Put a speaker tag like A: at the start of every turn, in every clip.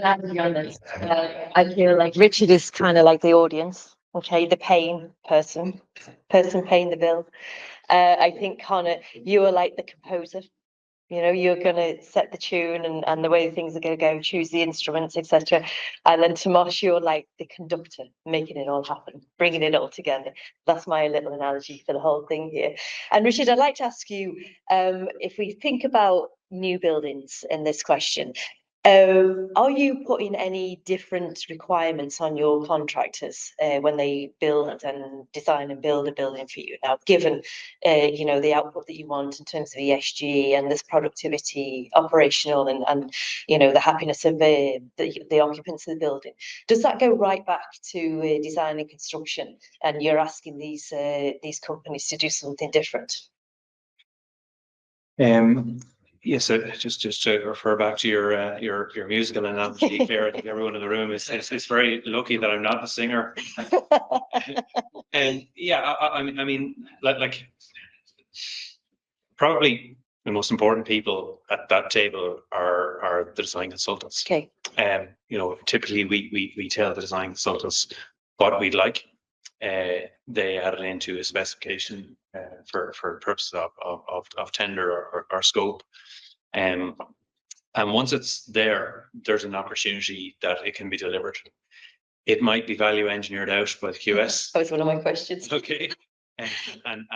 A: I'll be honest. I feel like Richard is kind of like the audience, okay, the paying person paying the bill. I think Connor, you are like the composer. You know, you're going to set the tune and the way things are going to go, choose the instruments, etc. And then Tomas, you're like the conductor, making it all happen, bringing it all together. That's my little analogy for the whole thing here. And Richard, I'd like to ask you, if we think about new buildings in this question, are you putting any different requirements on your contractors when they build and design and build a building for you now, given the output that you want in terms of ESG and this productivity, operational and the happiness of the occupants of the building? Does that go right back to design and construction, and you're asking these companies to do something different?
B: Yes, so just to refer back to your musical analogy there, I think everyone in the room is very lucky that I'm not a singer. And yeah, I mean, like probably the most important people at that table are the design consultants.
A: Okay.
B: Typically we tell the design consultants what we'd like. They add it into a specification for purposes of tender or scope. And once it's there, there's an opportunity that it can be delivered. It might be value engineered out by the QS.
A: That was one of my questions.
B: Okay. And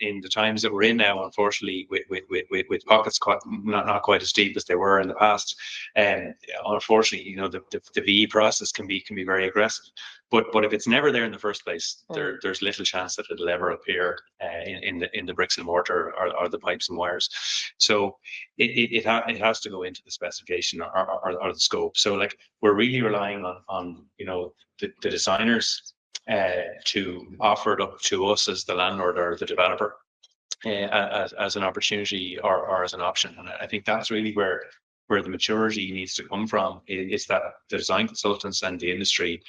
B: in the times that we're in now, unfortunately, with pockets not quite as deep as they were in the past, and unfortunately, the VE process can be very aggressive. But if it's never there in the first place, there's little chance that it'll ever appear in the bricks and mortar or the pipes and wires. So it has to go into the specification or the scope. So like we're really relying on the designers to offer it up to us as the landlord or the developer as an opportunity or as an option. And I think that's really where the maturity needs to come from, is that the design consultants and the industry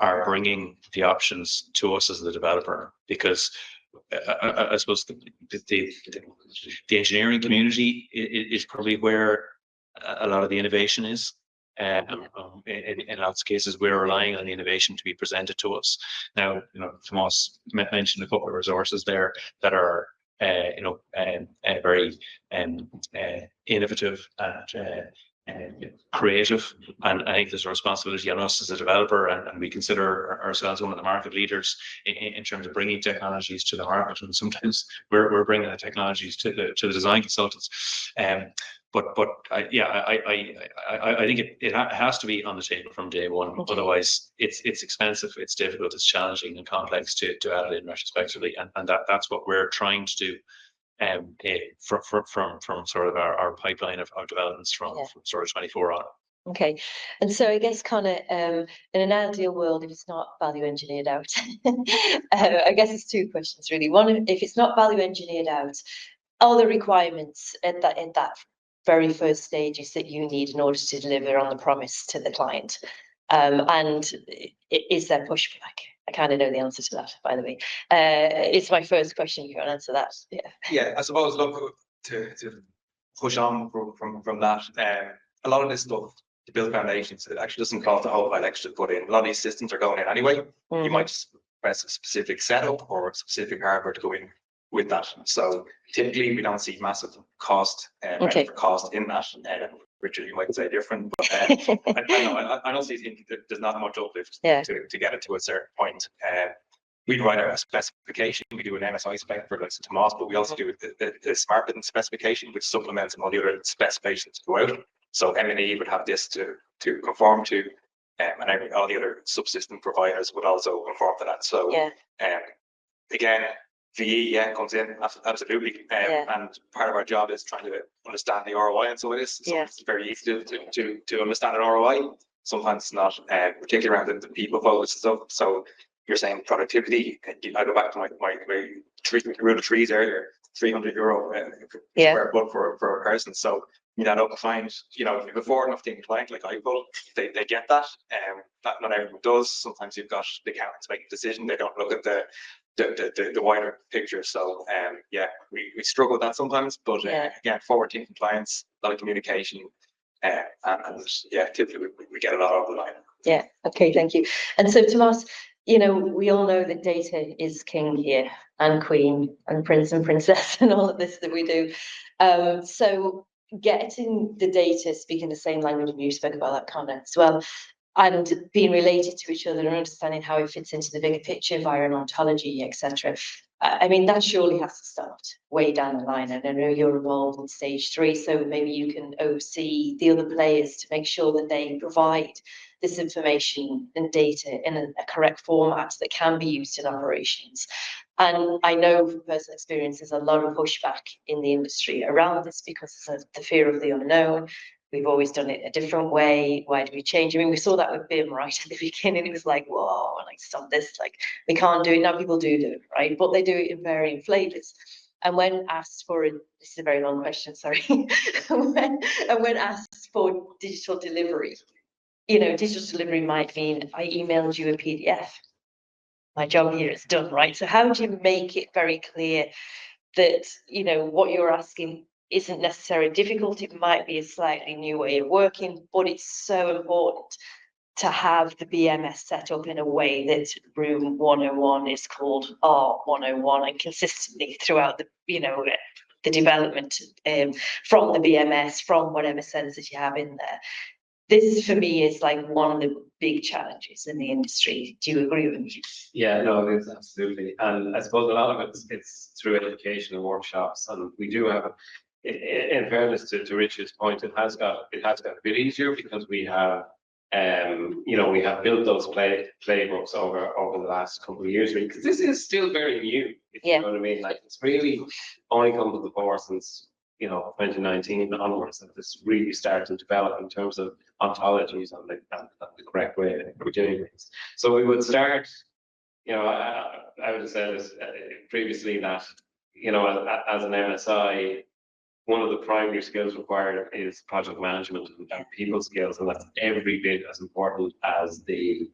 B: are bringing the options to us as the developer, because I suppose the engineering community is probably where a lot of the innovation is. In lots of cases, we're relying on the innovation to be presented to us. Now, Tomas mentioned a couple of resources there that are, very innovative and creative. And I think there's a responsibility on us as a developer, and we consider ourselves one of the market leaders in terms of bringing technologies to the market. And sometimes we're bringing the technologies to the design consultants. But I think it has to be on the table from day one. Okay. Otherwise, it's expensive, it's difficult, it's challenging and complex to add it in retrospectively, and that's what we're trying to do. From sort of our pipeline of developments from sort of 24 on.
A: Okay, and so I guess kind of in an ideal world, if it's not value engineered out, I guess it's two questions really. One, if it's not value engineered out, are the requirements at that very first stages that you need in order to deliver on the promise to the client? And is there pushback? I kind of know the answer to that, by the way. It's my first question. You can answer that.
C: Yeah, I suppose, look, to push on from that, a lot of this stuff to build foundations, it actually doesn't cost a whole lot extra to put in. A lot of these systems are going in anyway. Mm-hmm. You might just press a specific setup or a specific hardware to go in with that. So typically we don't see massive cost cost in that. Richard, you might say different, but I honestly think that there's not much uplift to get it to a certain point. We write our specification. We do an MSI spec for like Tomas, but we also do the smart building specification, which supplements all the other specifications to go out. So M&E would have this to conform to, and all the other subsystem providers would also conform to that. So again, VE comes in absolutely, and part of our job is trying to understand the ROI and so it is. So it's very easy to understand an ROI. Sometimes it's not, particularly around the people focused stuff. So you're saying productivity. I go back to my rule of trees earlier. €300 square foot for a person. So I don't find if you afford enough to client like I will, they get that. That not everyone does. Sometimes you've got the accountants making a decision. They don't look at the wider picture. So we struggle with that sometimes. But again, forward thinking clients, a lot of communication. And yeah, typically we get a lot over the line.
A: Yeah, okay, thank you. And so Tomas, you know, we all know that data is king here, and queen and prince and princess and all of this that we do. So getting the data speaking the same language, and you spoke about that, Connor, as well, and being related to each other and understanding how it fits into the bigger picture via an ontology, etc. I mean, that surely has to start way down the line. And I know you're involved in stage 3, so maybe you can oversee the other players to make sure that they provide this information and data in a correct format that can be used in operations. And I know from personal experience, there's a lot of pushback in the industry around this because of the fear of the unknown. We've always done it a different way. Why do we change? I mean, we saw that with BIM right at the beginning. It was like, whoa, like stop this, like we can't do it. Now people do it, right? But they do it in varying flavors. And when asked for, this is a very long question, sorry. when asked for digital delivery, you know, digital delivery might mean I emailed you a PDF. My job here is done, right? So how do you make it very clear that, you know, what you're asking isn't necessarily difficult? It might be a slightly new way of working, but it's so important to have the BMS set up in a way that room 101 is called R101 and consistently throughout the, you know, the development from the BMS, from whatever sensors you have in there. This for me is like one of the big challenges in the industry. Do you agree with me?
D: Yeah, no, it is absolutely. And I suppose a lot of it's through education and workshops. And we do have, in fairness to Richard's point, it has got a bit easier because we have, you know, we have built those playbooks over the last couple of years, really, because this is still very new. If you know what I mean? Like it's really only come to the fore since, you know, 2019 onwards that this really started to develop in terms of ontologies and the correct way we're doing things. So we would start, you know, I would have said this previously that, you know, as an MSI, one of the primary skills required is project management and people skills, and that's every bit as important as the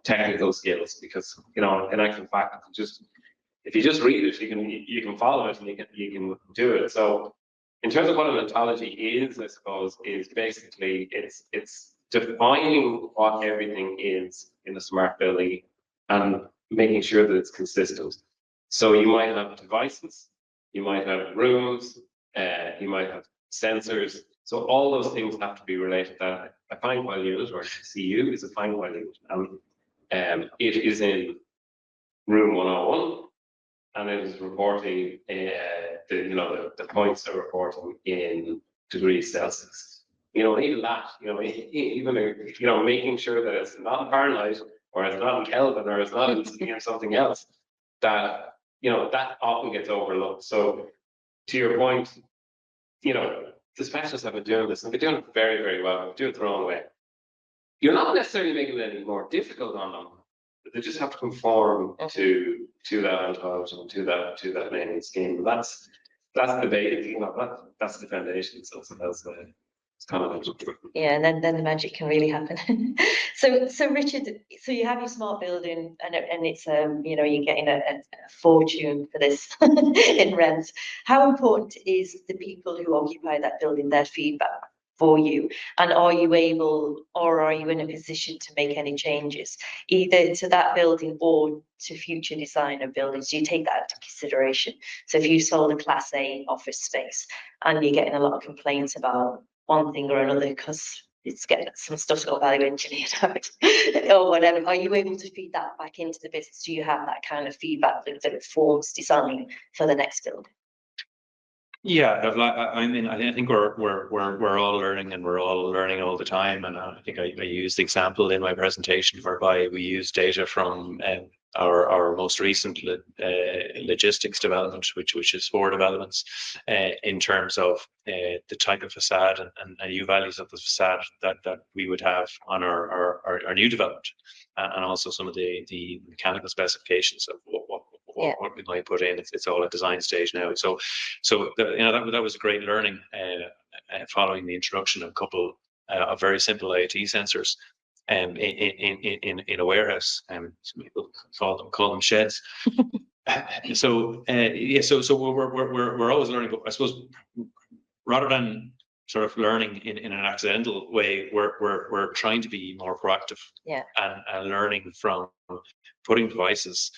D: technical skills, because, you know, in actual fact, if you just read it, you can follow it and you can do it. So in terms of what an ontology is, I suppose, is basically it's defining what everything is in a smart building and making sure that it's consistent. So you might have devices, you might have rooms, you might have sensors. So all those things have to be related. That a fine file unit, or a CU, is a fine file unit, and it is in room 101. And it is reporting, the points are reporting in degrees Celsius. You know, even that, you know, even, you know, making sure that it's not Fahrenheit or it's not in Kelvin or it's not in something else, that, you know, that often gets overlooked. So to your point, you know, the specialists have been doing this and they're doing it very, very well, do it their own way. You're not necessarily making it any more difficult on them. They just have to conform to that ontology and to that naming scheme. That's the basic, you know, that's the foundation. So that's it's kind of
A: yeah, and then the magic can really happen. So Richard, so you have your smart building, and it's you know, you're getting a fortune for this in rent. How important is the people who occupy that building, their feedback for you, and are you able, or are you in a position to make any changes either to that building or to future design of buildings? Do you take that into consideration? So if you sold a Class A office space and you're getting a lot of complaints about one thing or another because it's getting some stuff's got value engineered out or whatever, are you able to feed that back into the business? Do you have that kind of feedback loop that informs design for the next building?
B: Yeah, I mean, I think we're all learning, and we're all learning all the time. And I think I used the example in my presentation whereby we use data from our most recent logistics development, which is 4 developments, in terms of the type of facade and U values of the facade that we would have on our new development, and also some of the mechanical specifications of what we might put in. It's all at design stage now. So you know, that was a great learning following the introduction of a couple of very simple IoT sensors in a warehouse. Some people call them sheds. So we're always learning. But I suppose rather than sort of learning in an accidental way. We're trying to be more proactive.
A: Yeah.
B: And learning from putting devices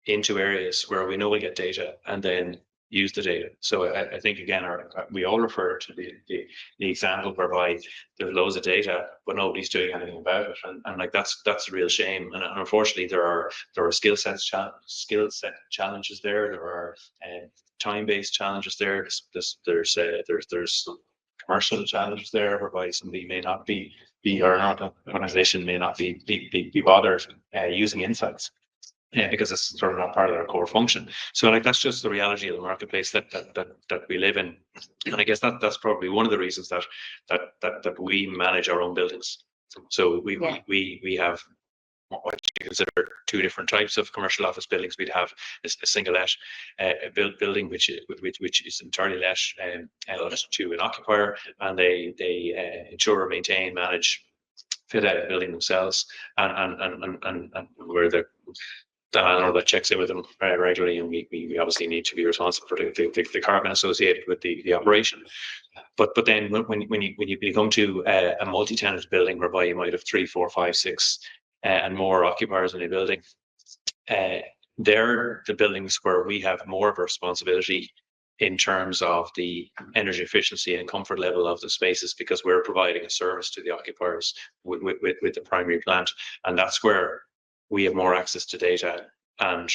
B: into areas where we know we get data and then use the data. So I think again, we all refer to the example whereby there's loads of data, but nobody's doing anything about it, and like that's a real shame. And unfortunately, there are skill set challenges there. There are time-based challenges there. There's commercial challenges there whereby somebody may not be or an organization may not be bothered using insights. Yeah, because it's sort of not part of their core function. So like that's just the reality of the marketplace that we live in. And I guess that's probably one of the reasons that we manage our own buildings. So we have what you consider two different types of commercial office buildings. We'd have a single let building which is entirely let to an occupier, and they insure, maintain, manage, fit out a building themselves, and we're the landlord that checks in with them regularly, and we obviously need to be responsible for the carbon associated with the operation. But then when you come to a multi-tenant building whereby you might have 3, 4, 5, 6 and more occupiers in a building, they're the buildings where we have more of a responsibility in terms of the energy efficiency and comfort level of the spaces, because we're providing a service to the occupiers with the primary plant, and that's where we have more access to data, and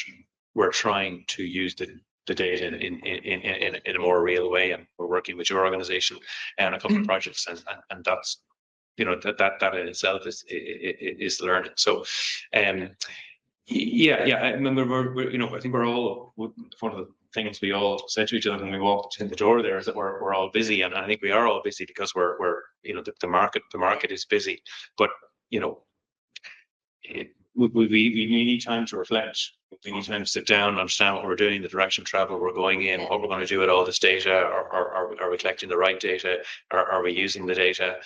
B: we're trying to use the data in a more real way. And we're working with your organization on a couple of projects, and that's, you know, that in itself is learning. So yeah, I remember we're you know, I think we're all, one of the things we all said to each other when we walked in the door there is that we're all busy, and I think we are all busy because we're you know, the market is busy, but you know, we need time to reflect. We need time to sit down and understand what we're doing, the direction of travel we're going in, what we're going to do with all this data. Are we collecting the right data? Are we using the data?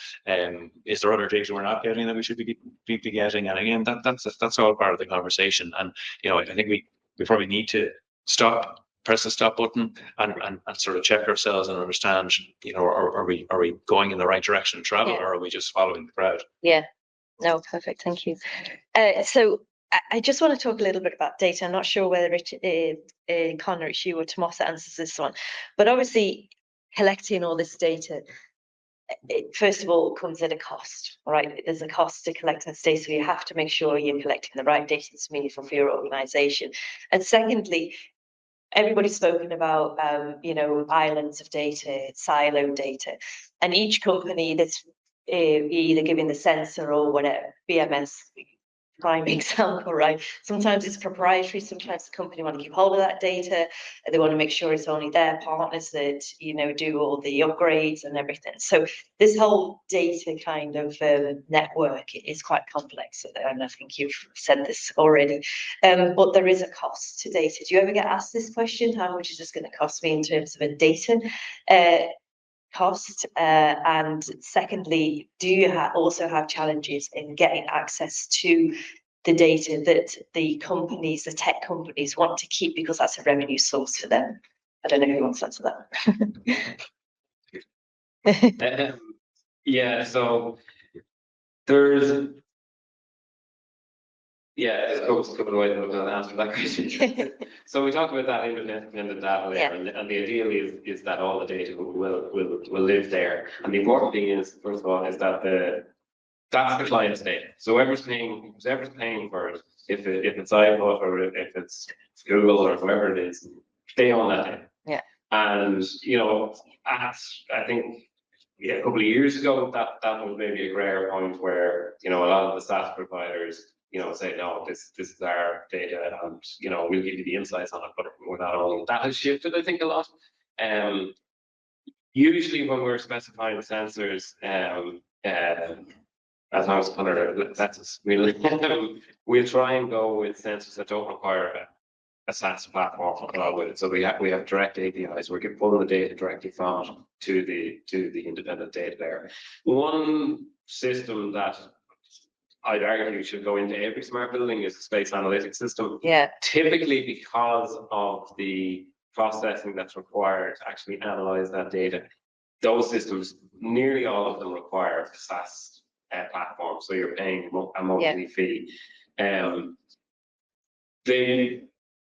B: Is there other data we're not getting that we should be getting? And again, that's all part of the conversation. And you know, I think we probably need to press the stop button and sort of check ourselves and understand, you know, are we going in the right direction of travel, or are we just following the crowd?
A: Yeah. No, perfect. Thank you. So I just want to talk a little bit about data. I'm not sure whether Connor, it's you or Tomas answers this one, but obviously collecting all this data, it first of all comes at a cost, right? There's a cost to collecting this data, so you have to make sure you're collecting the right data that's meaningful for your organization. And secondly, everybody's spoken about, you know, islands of data, siloed data, and each company that's either giving the sensor or whatever, BMS, prime example, right? Sometimes it's proprietary, sometimes the company want to keep hold of that data, and they want to make sure it's only their partners that, you know, do all the upgrades and everything. So this whole data kind of network is quite complex, and I think you've said this already, but there is a cost to data. Do you ever get asked this question? How much is this going to cost me in terms of a data cost? And secondly, do you also have challenges in getting access to the data that the companies, the tech companies, want to keep, because that's a revenue source for them? I don't know who wants to answer that.
D: Yeah, so there's it goes a couple of ways to answer that question. So we talked about that independent data layer, and the ideal is that all the data will live there. And the important thing is, first of all, is that that's the client's data. So whoever's paying for it, if it's iPhone or if it's Google or whoever it is, they own that data.
A: Yeah.
D: And you know, I think a couple of years ago, that was maybe a rare point where, you know, a lot of the SaaS providers, you know, say, no, this is our data, and you know, we'll give you the insights on it, but we're not owning it. That has shifted, I think, a lot. Usually when we're specifying sensors, as I was under sensors, we'll try and go with sensors that don't require a SaaS platform with it. So we have direct APIs. We're pulling the data directly from to the independent data layer. One system that I'd argue should go into every smart building is a space analytics system.
A: Yeah.
D: Typically because of the processing that's required to actually analyze that data. those systems, nearly all of them require a SaaS platform, so you're paying a monthly fee.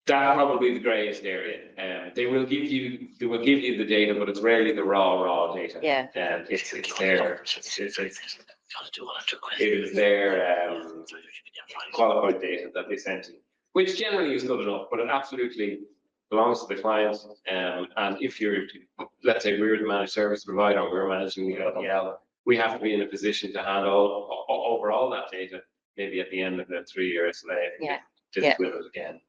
D: That's probably the greyest area. They will give you the data, but it's rarely the raw data.
A: Yeah.
D: It's their it is their qualified data that they send to you, which generally is good enough, but it absolutely belongs to the client. And if you're, let's say we're the managed service provider, we're managing the LPL, we have to be in a position to handle over all that data, maybe at the end of the 3 years. Just with it again.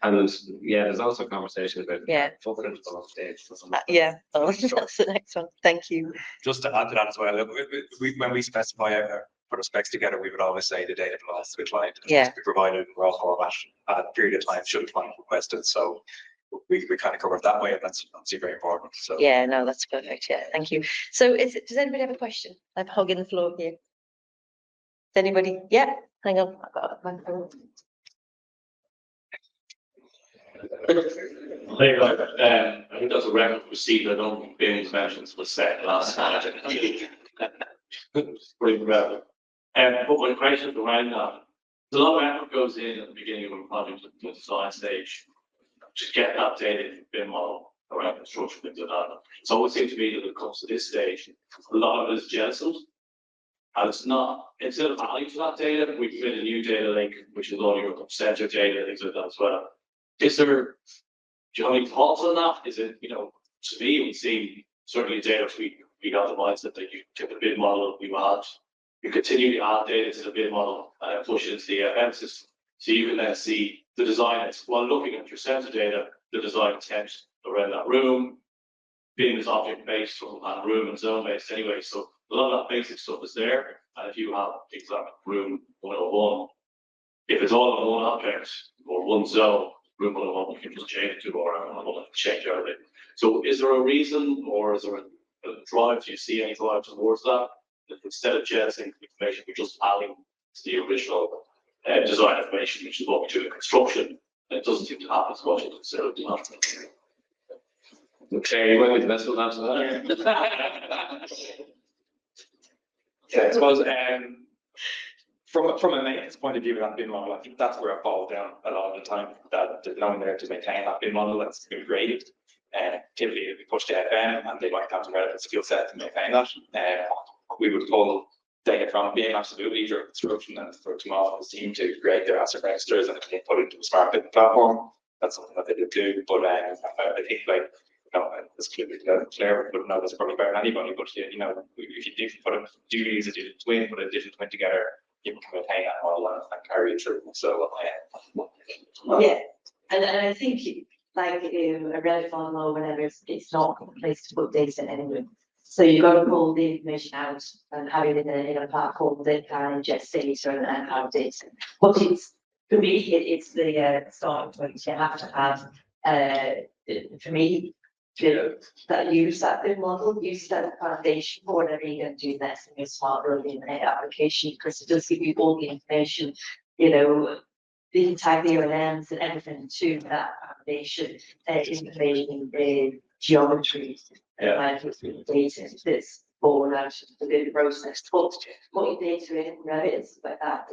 D: And there's also a conversation about footprint of data.
A: Oh, that's the next one. Thank you.
C: Just to add to that as well, when we specify put our specs together, we would always say the data belongs to the client. It must be provided in raw format at a period of time should the client request it. So we kind of cover it that way, and that's obviously very important. So
A: yeah, no, that's perfect. Yeah, thank you. So does anybody have a question? I'm hogging the floor here. Does anybody? Yeah, hang on. I've got my phone.
E: I think that's a record for CitA. I don't think Ben's inspections was set last Saturday. Pretty relevant. But when questions around that, there's a lot of effort goes in at the beginning of a project at the design stage to get that data BIM model around construction, things like that. So it seems to me that when it comes to this stage, a lot of it is jettisoned. And it's not, instead of value to that data, we've made a new data lake, which is all your sensor data, things like that as well. Is there, do you have any thoughts on that? Is it, to me, it would seem certainly data we got the mindset that you take the BIM model you add, you continue to add data to the BIM model and push it into the FM system. So you can then see the design, while looking at your sensor data, the design intent around that room. BIM is object based and room and zone based anyway. So a lot of that basic stuff is there. And if you have exact room 101, if it's all in one object or one zone, room 101, you can just change it to or change everything. So is there a reason or is there a drive? Do you see any drive towards that? That instead of jettisoning information, we're just adding to the original design information, which is what we do in construction. And it doesn't seem to happen as much instead of not.
D: Okay, you might be the best one to answer that.
C: I suppose from a maintenance point of view of that BIM model, I think that's where it falls down a lot of the time, that there's no one there to maintain that BIM model that's been created. Typically it'd be pushed to FM and they might have the relevant skill set to maintain that. We would pull data from BIM absolutely during construction and for tomorrow's team to create their asset registers and put it into a smart BIM platform. That's something that they would do. But I think it's clear, but no, that's probably better than anybody. But if you do use a digital twin, put a digital twin together, you can maintain that model and carry it through. So
F: and I think like a red model or whatever, it's not a place to put data anyway. So you've got to pull the information out and have it in a platform that can ingest data and have data. But it's, for me, it's the starting point. You have to have, for me, that use that BIM model, use that foundation for whatever you're going to do next in your smart building application, because it does give you all the information, the entire ULMs and everything to that foundation, information, the geometry, data that's born out of the BIM process. But what your data in Revit is like that.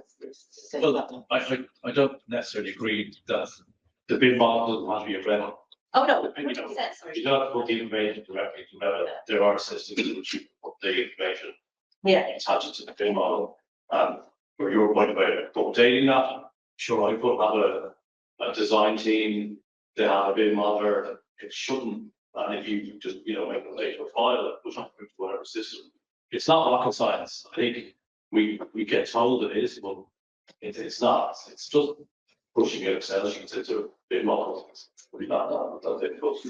E: Well, I don't necessarily agree that the BIM model doesn't have to be a Revit.
F: Oh no,
E: You don't have to put the information directly to Revit. There are systems which you put the information, attach it to the BIM model. Where you were point about updating that, sure, I could have a design team that have a BIM modeler. It shouldn't. And if you just make a data file that push up into whatever system, it's not rocket science. I think we get told it is, but it's not. It's just pushing out Excel sheets into BIM models. It's not that difficult.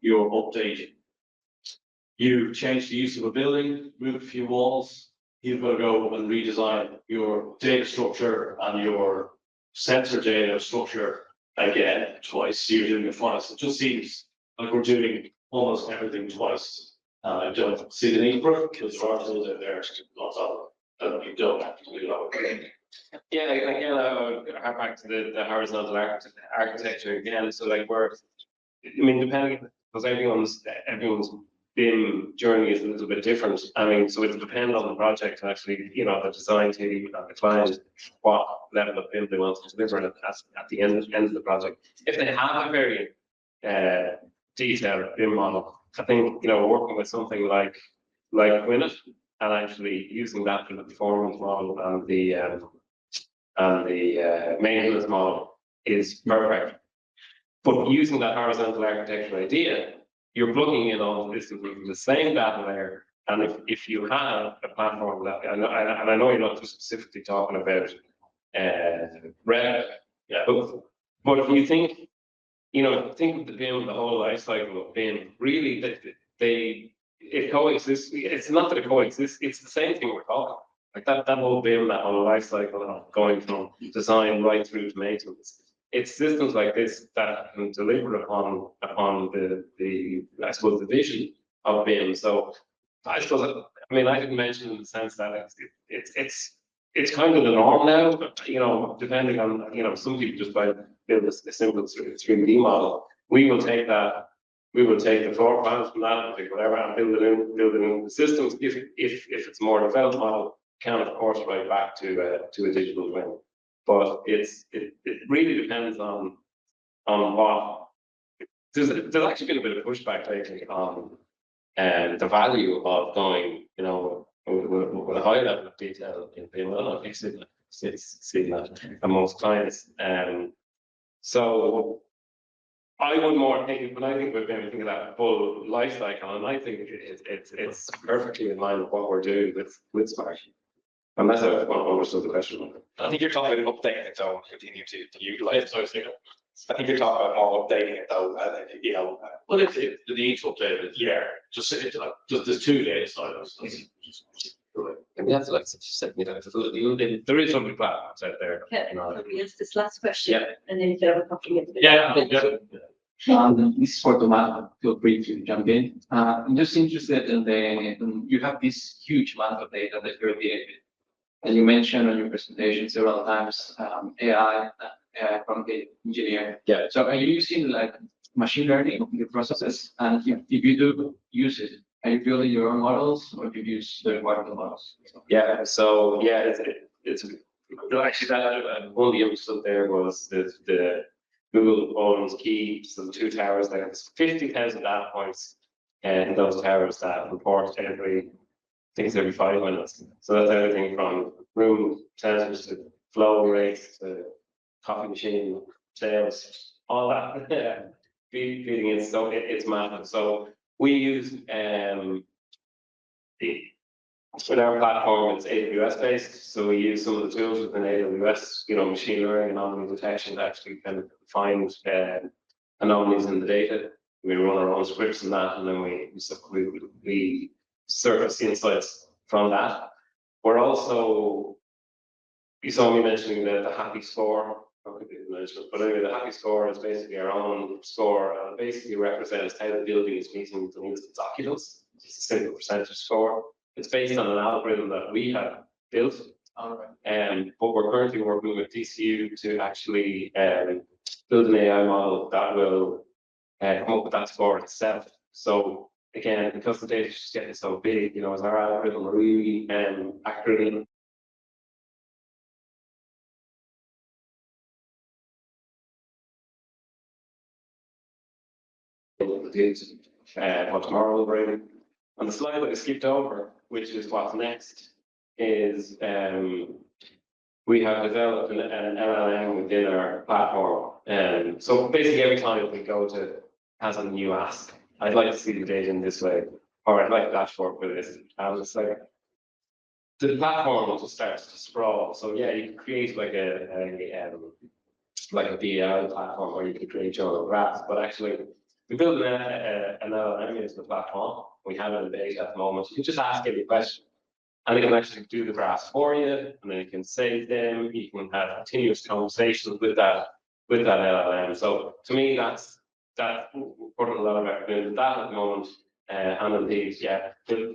E: You're updating. You change the use of a building, move a few walls. You've got to go and redesign your data structure and your sensor data structure again twice. So you're doing it twice. It just seems like we're doing almost everything twice. I don't see the need for it because there are tools out there, lots of them, that you don't have to do that.
D: Yeah, again, I have back to the horizontal architecture again. So depending, because everyone's BIM journey is a little bit different. I mean, so it depends on the project and actually, you know, the design team and the client, what level of BIM they want to deliver at the end of the project. If they have a very detailed BIM model, I think, you know, working with something like Winnet and actually using that for the performance model and the maintenance model is perfect. But using that horizontal architecture idea, you're plugging in all this into the same data layer. And if you have a platform that, and I know you're not specifically talking about Revit,
E: Yeah.
D: but if you think, you know, think of the BIM, the whole life cycle of BIM, really it coexists. It's not that it coexists, it's the same thing we're talking. Like that whole BIM, that whole life cycle of going from design right through to maintenance. It's systems like this that can deliver upon the I suppose the vision of BIM. So I suppose, I mean, I didn't mention in the sense that it's kind of the norm now, you know, depending on, you know, some people just build a simple 3D model. We will take the floor plans from that, and whatever, and build it in the systems. If it's more developed model, can of course write back to a digital twin. But it really depends on what. There's actually been a bit of pushback lately on the value of going, you know, with a high level of detail in BIM. I don't know if you've seen that amongst clients. So I would more think, when I think about BIM, I think of that full life cycle, and I think it's perfectly in line with what we're doing with Smart. And that's how I understood the question.
C: I think you're talking about updating it though, continue to utilize. I think you're talking about more updating it though, you know.
E: Well, it's the need to update it.
C: Yeah.
E: Just like, just there's 2 data silos.
D: And we have to like set, you know, there is some platforms out there.
F: Okay,
D: You know.
F: let me ask this last question.
D: Yeah.
F: And then you can have a couple of.
E: Yeah.
G: This is for Tomato. Feel free to jump in. I'm just interested you have this huge amount of data that you're dealing with. And you mentioned on your presentation several times, AI from the engineer.
D: Yeah.
G: So are you using like machine learning in your processes? And if you do use it, are you building your own models or do you use third-party models?
D: Yeah. So yeah, it's actually that one of the images up there was the Google owns Key, so the 2 towers there. There's 50,000 data points in those towers that report every 5 minutes. So that's everything from room sensors to flow rates to coffee machine sales, all that feeding in. So it's massive. So we use with our platform, it's AWS based. So we use some of the tools within AWS, you know, machine learning and anomaly detection to actually kind of find anomalies in the data. We run our own scripts in that, and then we surface the insights from that. We're also, you saw me mentioning the happy score. Probably didn't mention it, but anyway, the happy score is basically our own score, and it basically represents how the building is meeting the needs of its occupants. It's a simple percentage score. It's based on an algorithm that we have built. But we're currently working with DCU to actually build an AI model that will come up with that score itself. So again, because the data is just getting so big, you know, is our algorithm really accurate? What tomorrow will bring. On the slide that I skipped over, which is what's next, is we have developed an LLM within our platform. So basically every client we go to has a new ask. I'd like to see the data in this way, or I'd like a dashboard for this. And it's like the platform just starts to sprawl. So yeah, you can create like a BI platform where you can create your own graphs, but actually we built an LLM into the platform. We have it in beta at the moment. You can just ask any question, and it can actually do the graphs for you, and then you can save them. You can have continuous conversations with that LLM. So to me, that's we're putting a lot of effort into that at the moment. And indeed, yeah, but you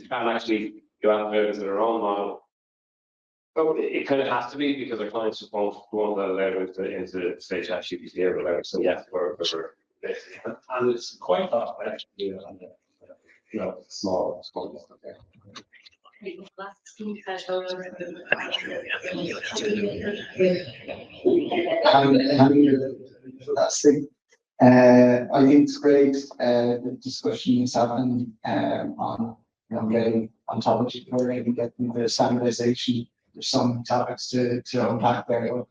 D: can actually go out there with their own model. But it kind of has to be because our clients just won't allow into stage GPT or whatever. So yeah, we're
E: And it's quite fast actually on
D: small. Okay.
H: Fantastic. I think it's great, the discussion is happening, on, getting ontology coding and getting the standardization. There's some topics to unpack there.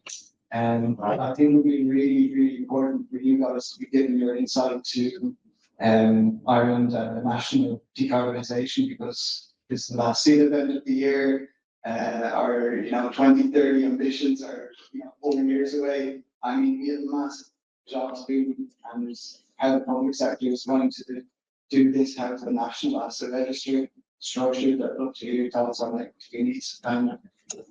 H: And I think it would be really, really important for you guys to be giving your insight to, Ireland and the national decarbonisation, because this is the last CitA event of the year. Our, 2030 ambitions are, 4 years away. I mean, we have massive jobs being, and how the public sector is going to do this, how the national asset registry structure that look to you, tell us on like we need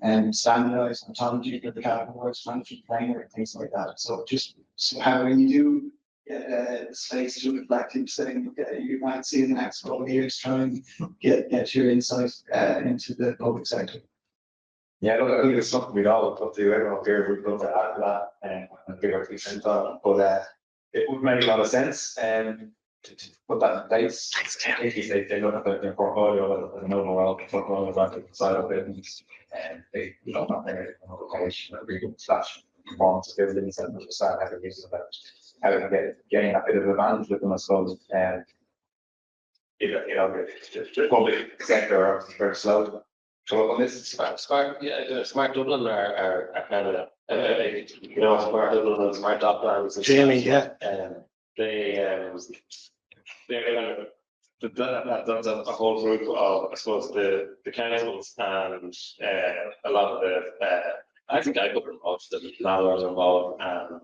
H: and standardized ontology for the capital works management plan and things like that. So just so how when you do get space to reflect into saying you might see in the next couple of years try and get your insight into the public sector.
C: Yeah, I think it's something we'd all love to do. Everyone here would love to add to that and give our 2 cents on it. But it would make a lot of sense to put that in place. They look at their portfolio as an overall portfolio of side of business, and they don't have their college slash performance buildings and just start having use of that. How to getting a bit of advantage with them, I suppose. And the public sector are very slow. So on this smart Dublin are Canada. Smart Dublin and Smart Docklands.
I: Jamie, yeah.
D: That's a whole group of, I suppose, the councils and a lot of the, I think I cover most of the landlords involved and,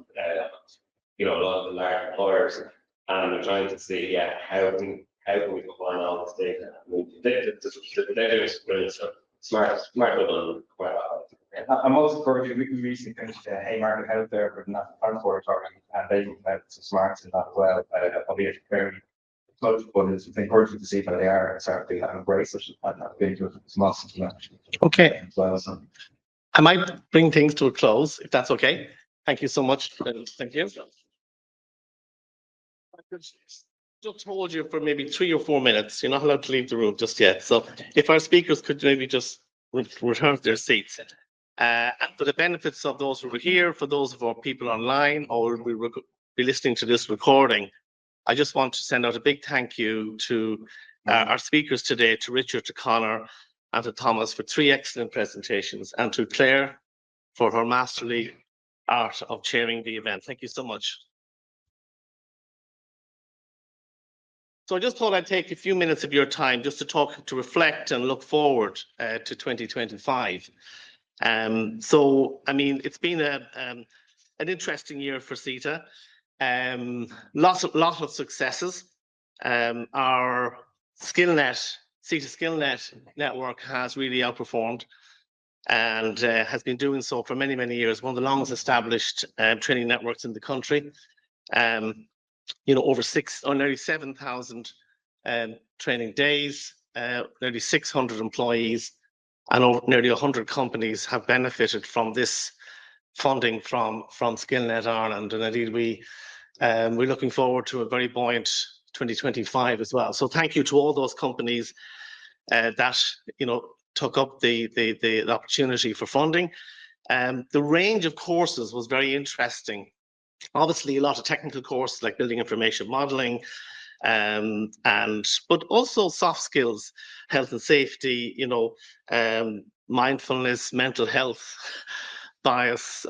D: a lot of the large employers, and we're trying to see, how can we combine all this data? The data is brilliant stuff. Smart Dublin, well.
C: I'm also encouraging, we recently finished a market out there for the National Transport Authority, and they have some smarts in that as well, albeit very close, but it's encouraging to see how they are starting to embrace it and have been to some losses.
I: Okay.
C: As well, so.
I: I might bring things to a close, if that's okay. Thank you so much. Thank you. I could just hold you for maybe 3 or 4 minutes. You're not allowed to leave the room just yet. So if our speakers could maybe just return to their seats. And for the benefits of those who are here, for those of our people online or will be listening to this recording, I just want to send out a big thank you to our speakers today, to Richard, to Conor, and to Thomas for 3 excellent presentations, and to Claire for her masterly art of chairing the event. Thank you so much. So I just thought I'd take a few minutes of your time just to reflect and look forward to 2025. So, I mean, it's been an interesting year for CitA. Lot of successes. Our SkillNet, CitA SkillNet network has really outperformed and has been doing so for many, many years. One of the longest established training networks in the country. Over nearly 7,000 training days, nearly 600 employees, and over nearly 100 companies have benefited from this funding from SkillNet Ireland. And indeed, we're looking forward to a very buoyant 2025 as well. So thank you to all those companies that took up the opportunity for funding. The range of courses was very interesting. Obviously, a lot of technical courses like building information modeling, but also soft skills, health and safety, mindfulness, mental health, bias,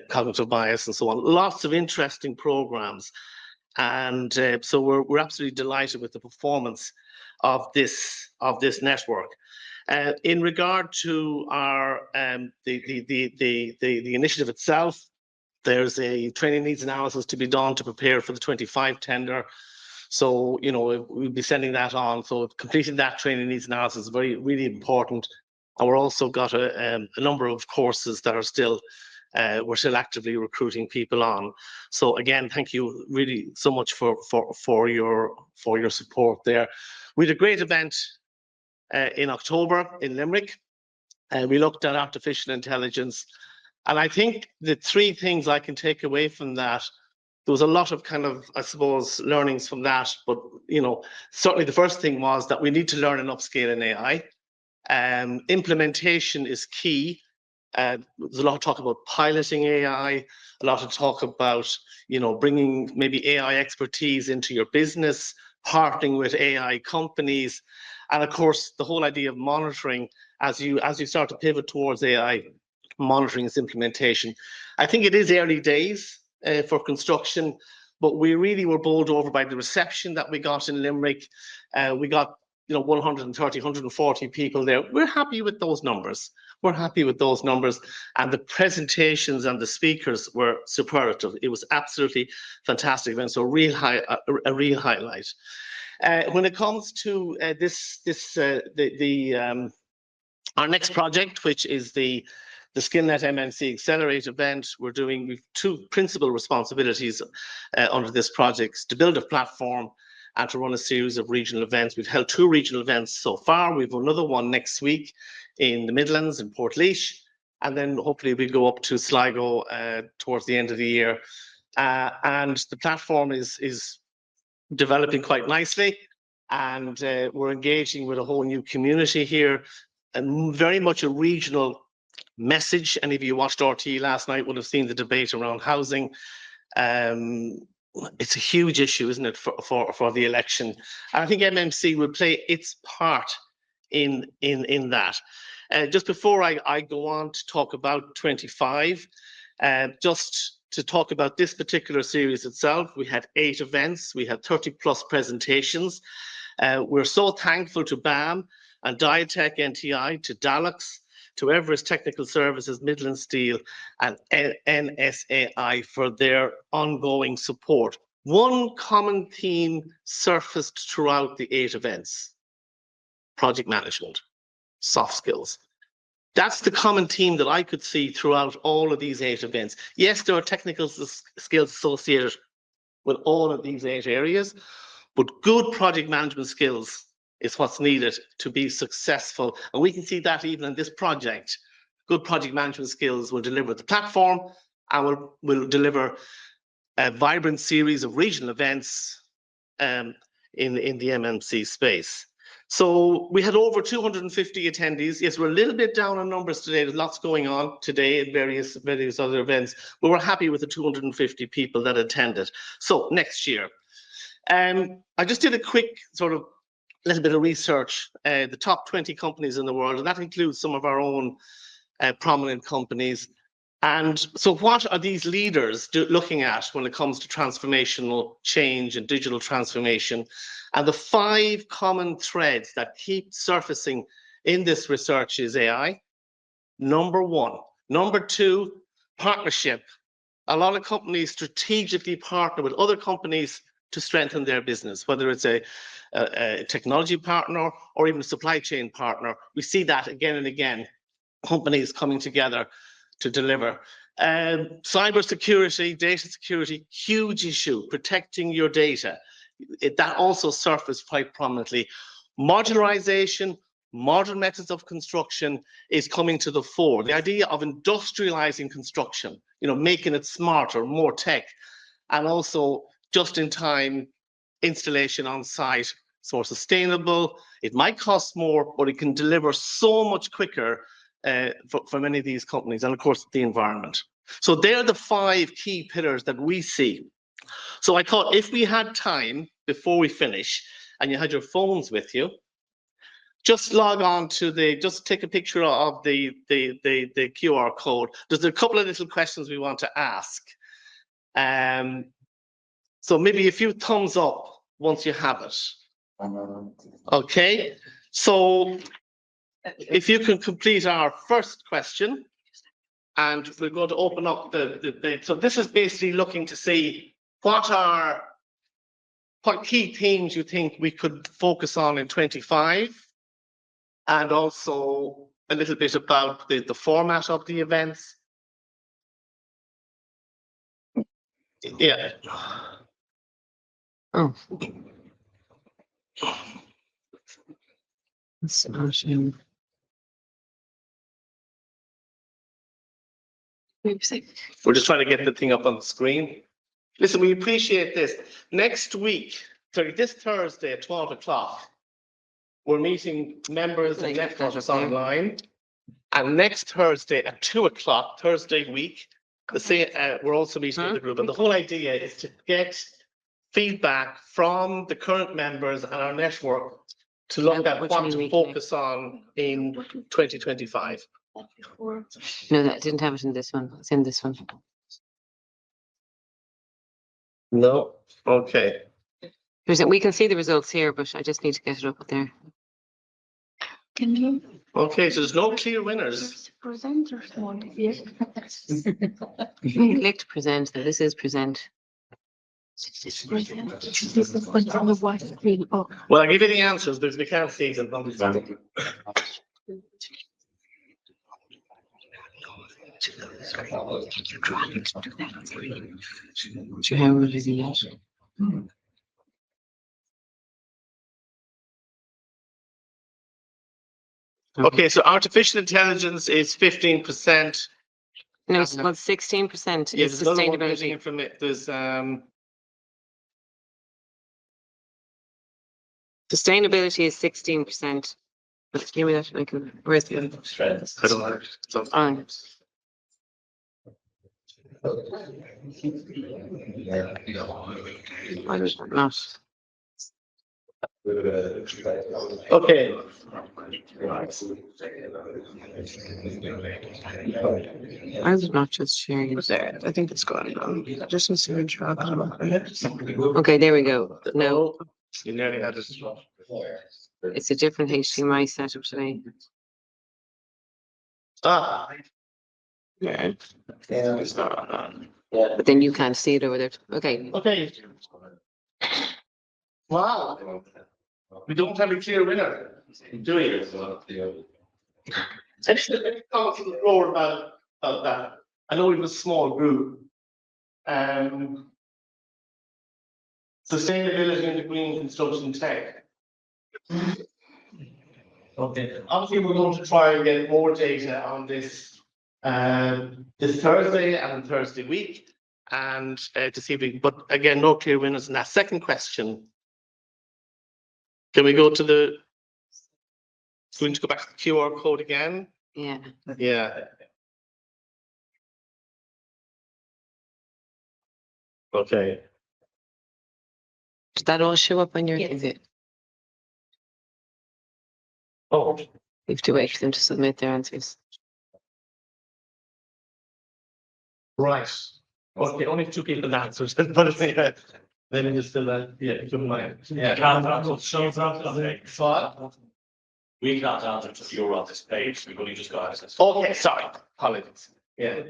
I: cognitive bias, and so on. Lots of interesting programs, and so we're absolutely delighted with the performance of this network. In regard to our the initiative itself, there's a training needs analysis to be done to prepare for the 25 tender. So, we'll be sending that on. So completing that training needs analysis is really important. And we're also got a number of courses that are still, we're still actively recruiting people on. So again, thank you really so much for your support there. We had a great event in October in Limerick. We looked at artificial intelligence. And I think the 3 things I can take away from that there was a lot of kind of, I suppose, learnings from that. But, you know, certainly the first thing was that we need to learn and upscale in AI. Implementation is key. There's a lot of talk about piloting AI, a lot of talk about, you know, bringing maybe AI expertise into your business, partnering with AI companies, and of course the whole idea of monitoring as you start to pivot towards AI, monitoring its implementation. I think it is early days for construction, but we really were bowled over by the reception that we got in Limerick. We got, you know, 130, 140 people there. We're happy with those numbers. We're happy with those numbers, and the presentations and the speakers were superlative. It was absolutely fantastic, and so a real highlight. When it comes to our next project, which is the SkillNet MNC Accelerate event, we've two principal responsibilities under this project: to build a platform and to run a series of regional events. We've held 2 regional events so far. We've another one next week in the Midlands in Portlaoise, and then hopefully we go up to Sligo towards the end of the year. And the platform is developing quite nicely, and we're engaging with a whole new community here, and very much a regional message. Any of you watched RT last night would have seen the debate around housing. It's a huge issue, isn't it, for the election? And I think MMC will play its part in that. Just before I go on to talk about 25, just to talk about this particular series itself, we had 8 events, we had 30+ presentations. We're so thankful to BAM and Diatech NTI, to Dalux, to Everest Technical Services, Midland Steel, and NSAI for their ongoing support. One common theme surfaced throughout the 8 events: project management, soft skills. That's the common theme that I could see throughout all of these 8 events. Yes, there are technical skills associated with all of these 8 areas, but good project management skills is what's needed to be successful. And we can see that even in this project. Good project management skills will deliver the platform and will deliver a vibrant series of regional events in the MMC space. So we had over 250 attendees. Yes, we're a little bit down on numbers today. There's lots going on today at various other events, but we're happy with the 250 people that attended. So next year, I just did a quick sort of little bit of research, the top 20 companies in the world, and that includes some of our own prominent companies. And so what are these leaders looking at when it comes to transformational change and digital transformation? And the 5 common threads that keep surfacing in this research is AI, number 1. Number 2, partnership. A lot of companies strategically partner with other companies to strengthen their business, whether it's a technology partner or even a supply chain partner. We see that again and again, companies coming together to deliver. Cyber security, data security, huge issue, protecting your data. That also surfaced quite prominently. Modularization, modern methods of construction is coming to the fore. The idea of industrializing construction, you know, making it smarter, more tech, and also just-in-time installation on site. It's more sustainable. It might cost more, but it can deliver so much quicker for many of these companies, and of course the environment. So they're the 5 key pillars that we see. So I thought if we had time before we finish and you had your phones with you, just log on to just take a picture of the QR code. There's a couple of little questions we want to ask. So maybe a few thumbs up once you have it. Okay, so if you can complete our first question, and we're going to open up so this is basically looking to see what key themes you think we could focus on in 25, and also a little bit about the format of the events. Yeah. Oh. We're just trying to get the thing up on the screen. Listen, we appreciate this. Next week, sorry, this Thursday at 12 o'clock, we're meeting members and networks online. And next Thursday at 2 o'clock, Thursday week, we're also meeting with the group. And the whole idea is to get feedback from the current members and our network to look at what to focus on in 2025.
J: No, that didn't have it in this one. It's in this one.
I: No, okay.
J: We can see the results here, but I just need to get it up there.
K: Can you
I: Okay, so there's no clear winners.
K: present or someone here?
J: Click to present. Now, this is present.
K: This is what's on the white screen. Oh,
I: Well, I'll give you the answers, but we can't see them.
J: How would it be?
I: Okay, so artificial intelligence is 15%.
J: No, it's about 16%
I: Yeah,
J: is
I: there's another one getting
J: sustainability.
I: it from it. There's
J: Sustainability is 16%. But give me that. I can. Where's the other?
I: I don't know. So,
J: Oh, I was not.
I: okay.
J: I was not just sharing it there. I think it's gone. Just a second. Okay, there we go. No,
I: You nearly had it.
J: it's a different HDMI setup today.
I: Ah,
J: Yeah. But then you can't see it over there. Okay.
I: okay. Wow. We don't have a clear winner, do we? Actually, let me comment on the floor about that. I know it was a small group. Sustainability in the green construction tech. Okay, obviously we're going to try and get more data on this this Thursday and Thursday week, and to see if we, but again, no clear winners in that. Second question. Can we go to the, going to go back to the QR code again?
J: Yeah.
I: Yeah. Okay.
J: Did that all show up on your?
F: Yes.
J: Is it?
I: Oh,
J: We have to wait for them to submit their answers.
I: right. Okay, only 2 people answered, but anyway, then it's still yeah, if you don't mind. Yeah. What?
E: We can't answer to you're on this page, we've only just got access.
I: Okay, sorry, apologies. Yeah.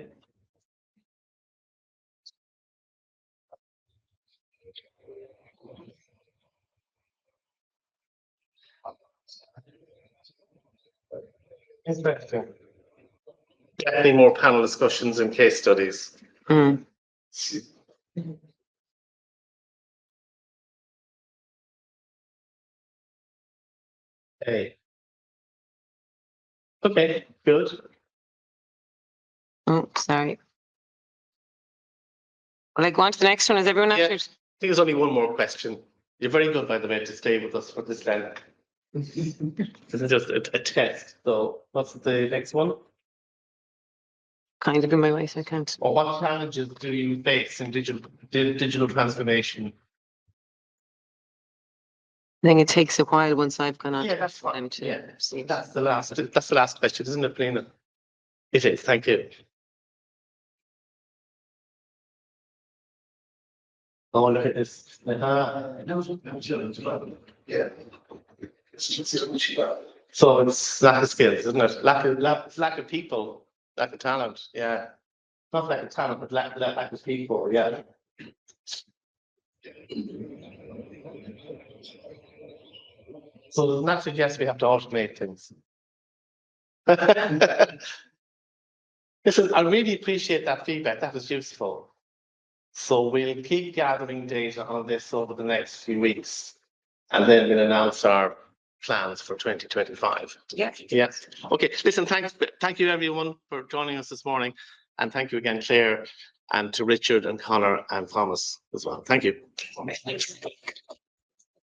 I: Definitely more panel discussions and case studies.
J: Mm.
I: Hey. Okay, good.
J: Oh, sorry. Will I go on to the next one? Is everyone
I: Yeah.
J: answered?
I: I think there's only one more question. You're very good, by the way, to stay with us for this length. This is just a test. So what's the next one?
J: Kind of in my way, so I can't.
I: Or what challenges do you face in digital transformation?
J: I think it takes a while once I've gone on.
I: Yeah, that's
J: for
I: fine.
J: them to
I: Yeah,
J: see.
I: that's the last question, isn't it, Paulina? It is, thank you. Oh, look at this. Yeah. So it's lack of skills, isn't it? Lack of people, lack of talent, yeah. Not lack of talent, but lack of people, yeah. So that suggests we have to automate things. Listen, I really appreciate that feedback. That was useful. So we'll keep gathering data on this over the next few weeks, and then we'll announce our plans for 2025.
J: Yeah.
I: Yeah. Okay. Listen, thank you everyone for joining us this morning, and thank you again, Claire, and to Richard and Connor and Thomas as well. Thank you.